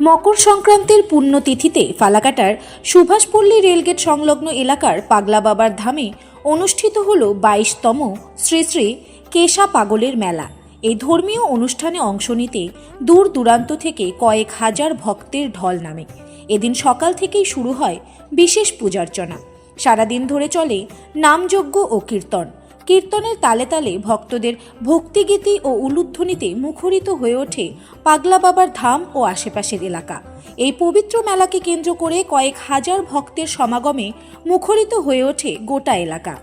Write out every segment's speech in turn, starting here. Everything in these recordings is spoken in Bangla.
মকর সংক্রান্তির পুণ্যতিথিতে ফালাকাটার সুভাষপল্লী রেলগেট সংলগ্ন এলাকার পাগলা বাবার ধামে অনুষ্ঠিত হল 22তম শ্রী শ্রী কেশা পাগলের মেলা। এই ধর্মীয় অনুষ্ঠানে অংশ নিতে দূর দূরান্ত থেকে কয়েক হাজার ভক্তের ঢল নামে। এদিন সকাল থেকেই শুরু হয় বিশেষ পূজার্চনা। সারাদিন ধরে চলে নামযজ্ঞ ও কীর্তন। কীর্তনের তালে তালে ভক্তদের ভক্তিগীতি ও উলুধ্বনিতে মুখরিত হয়ে ওঠে পাগলা বাবার ধাম ও আশেপাশের এলাকা। এই পবিত্র মেলাকে কেন্দ্র করে কয়েক হাজার ভক্তের সমাগমে মুখরিত হয়ে ওঠে গোটা এলাকা।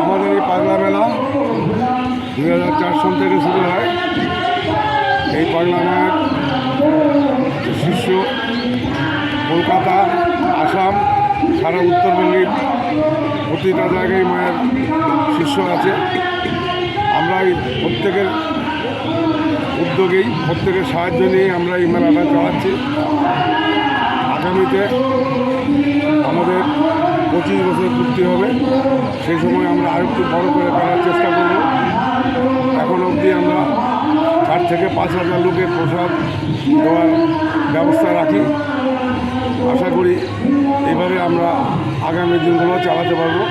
আমাদের এই পাগলা মেলা 2004 সাল থেকে শুরু হয়। এই পাগলা মেলার শিষ্য কলকাতা, আসাম, সারা উত্তরবঙ্গের প্রতিটা জায়গায় মায়ের শিষ্য আছে। আমরা এই প্রত্যেকের উদ্যোগেই, প্রত্যেকের সাহায্য নিয়ে আমরা এই মেলাটা চালাচ্ছি। আগামীতে আমাদের 25 বছর পূর্তি হবে, সেই সময় আমরা আরেকটু বড় করে করার চেষ্টা করব। এখন অবধি আমরা 4 থেকে 5,000 লোকের প্রসাদ দেওয়ার ব্যবস্থা রাখি। আশা করি এইভাবে আমরা আগামী দিনগুলো চালাতে পারবো।